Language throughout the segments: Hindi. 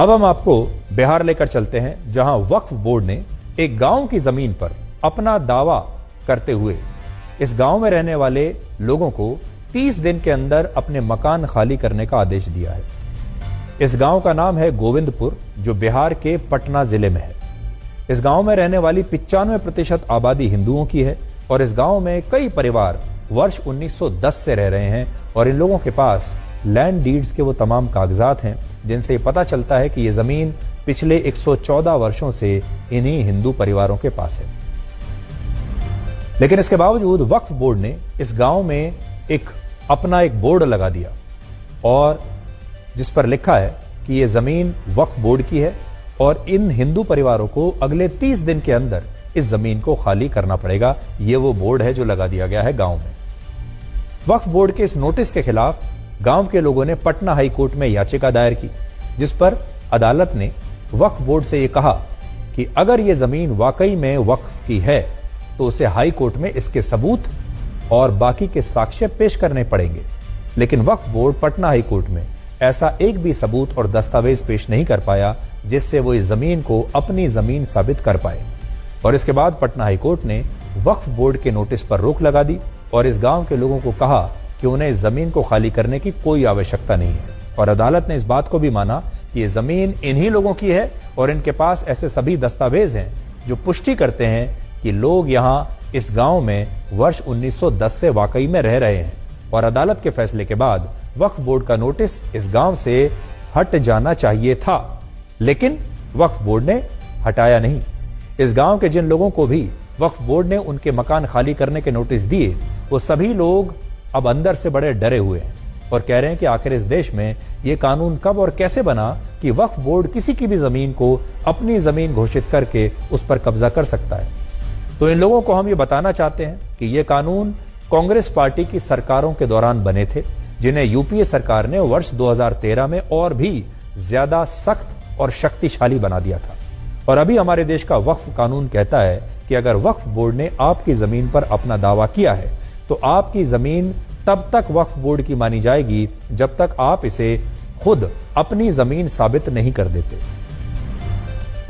अब हम आपको बिहार लेकर चलते हैं, जहां वक्फ बोर्ड ने एक गांव की जमीन पर अपना दावा करते हुए इस गांव में रहने वाले लोगों को 30 दिन के अंदर अपने मकान खाली करने का आदेश दिया है। इस गांव का नाम है गोविंदपुर, जो बिहार के पटना जिले में है। इस गांव में रहने वाली 95% आबादी हिंदुओं की है और इस गांव में कई परिवार वर्ष 1910 से रह रहे हैं और इन लोगों के पास लैंड डीड्स के वो तमाम कागजात हैं जिनसे पता चलता है कि ये जमीन पिछले 114 वर्षों से इन्हीं हिंदू परिवारों के पास है। लेकिन इसके बावजूद वक्फ बोर्ड ने इस गांव में अपना एक बोर्ड लगा दिया और जिस पर लिखा है कि यह जमीन वक्फ बोर्ड की है और इन हिंदू परिवारों को अगले 30 दिन के अंदर इस जमीन को खाली करना पड़ेगा। यह वो बोर्ड है जो लगा दिया गया है गांव में। वक्फ बोर्ड के इस नोटिस के खिलाफ गांव के लोगों ने पटना हाई कोर्ट में याचिका दायर की, जिस पर अदालत ने वक्फ बोर्ड से यह कहा कि अगर यह जमीन वाकई में वक्फ की है तो उसे हाई कोर्ट में इसके सबूत और बाकी के साक्ष्य पेश करने पड़ेंगे। लेकिन वक्फ बोर्ड पटना हाई कोर्ट में ऐसा एक भी सबूत और दस्तावेज पेश नहीं कर पाया जिससे वो इस जमीन को अपनी जमीन साबित कर पाए। और इसके बाद पटना हाई कोर्ट ने वक्फ बोर्ड के नोटिस पर रोक लगा दी और इस गांव के लोगों को कहा कि उन्हें इस जमीन को खाली करने की कोई आवश्यकता नहीं है। और अदालत ने इस बात को भी माना कि यह जमीन इन्हीं लोगों की है और इनके पास ऐसे सभी दस्तावेज हैं जो पुष्टि करते हैं कि लोग यहां इस गांव में वर्ष 1910 से वाकई में रह रहे हैं। और अदालत के फैसले के बाद वक्फ बोर्ड का नोटिस इस गांव से हट जाना चाहिए था, लेकिन वक्फ बोर्ड ने हटाया नहीं। इस गांव के जिन लोगों को भी वक्फ बोर्ड ने उनके मकान खाली करने के नोटिस दिए, वो सभी लोग अब अंदर से बड़े डरे हुए हैं और कह रहे हैं कि आखिर इस देश में यह कानून कब और कैसे बना कि वक्फ बोर्ड किसी की भी जमीन को अपनी जमीन घोषित करके उस पर कब्जा कर सकता है। तो इन लोगों को हम ये बताना चाहते हैं कि यह कानून कांग्रेस पार्टी की सरकारों के दौरान बने थे, जिन्हें यूपीए सरकार ने वर्ष 2013 में और भी ज्यादा सख्त और शक्तिशाली बना दिया था। और अभी हमारे देश का वक्फ कानून कहता है कि अगर वक्फ बोर्ड ने आपकी जमीन पर अपना दावा किया है तो आपकी जमीन तब तक वक्फ बोर्ड की मानी जाएगी जब तक आप इसे खुद अपनी जमीन साबित नहीं कर देते।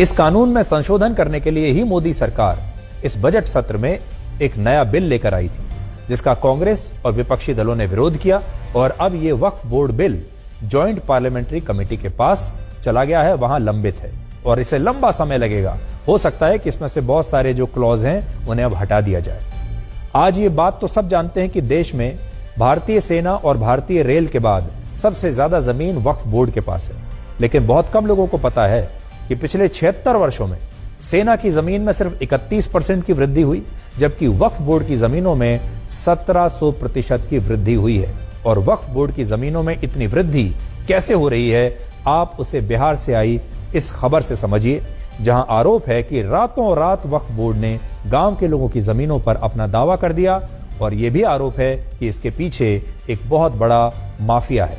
इस कानून में संशोधन करने के लिए ही मोदी सरकार इस बजट सत्र में एक नया बिल लेकर आई थी, जिसका कांग्रेस और विपक्षी दलों ने विरोध किया और अब यह Waqf board bill joint parliamentary committee के पास चला गया है, वहां लंबित है और इसे लंबा समय लगेगा। हो सकता है कि इसमें से बहुत सारे जो क्लॉज हैं उन्हें अब हटा दिया जाए। आज ये बात तो सब जानते हैं कि देश में भारतीय सेना और भारतीय रेल के बाद सबसे ज्यादा जमीन वक्फ बोर्ड के पास है, लेकिन बहुत कम लोगों को पता है कि पिछले 76 वर्षों में सेना की जमीन में सिर्फ 31% की वृद्धि हुई, जबकि वक्फ बोर्ड की जमीनों में 1700% की वृद्धि हुई है। और वक्फ बोर्ड की जमीनों में इतनी वृद्धि कैसे हो रही है, आप उसे बिहार से आई इस खबर से समझिए, जहां आरोप है कि रातों रात वक्फ बोर्ड ने गांव के लोगों की जमीनों पर अपना दावा कर दिया और यह भी आरोप है कि इसके पीछे एक बहुत बड़ा माफिया है।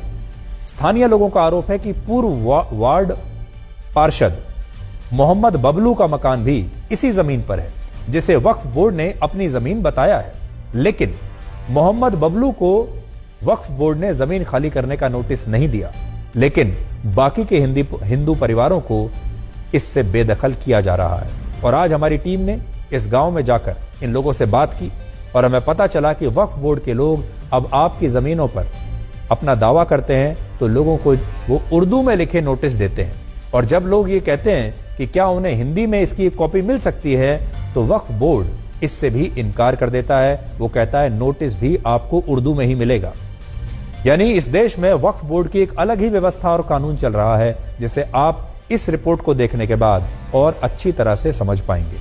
स्थानीय लोगों का आरोप है कि पूर्व वार्ड पार्षद मोहम्मद बबलू का मकान भी इसी जमीन पर है, जिसे वक्फ बोर्ड ने अपनी जमीन बताया है। लेकिन मोहम्मद बबलू को वक्फ बोर्ड ने जमीन खाली करने का नोटिस नहीं दिया, लेकिन बाकी के हिंदू परिवारों को इससे बेदखल किया जा रहा है। और आज हमारी टीम ने इस गांव में जाकर इन लोगों से बात की और हमें पता चला कि वक्फ बोर्ड के लोग अब आपकी जमीनों पर अपना दावा करते हैं तो लोगों को वो उर्दू में लिखे नोटिस देते हैं। और जब लोग ये कहते हैं कि क्या उन्हें हिंदी में इसकी एक कॉपी मिल सकती है, तो वक्फ बोर्ड इससे भी इनकार कर देता है। वो कहता है नोटिस भी आपको उर्दू में ही मिलेगा। यानी इस देश में वक्फ बोर्ड की एक अलग ही व्यवस्था और कानून चल रहा है, जिसे आप इस रिपोर्ट को देखने के बाद और अच्छी तरह से समझ पाएंगे।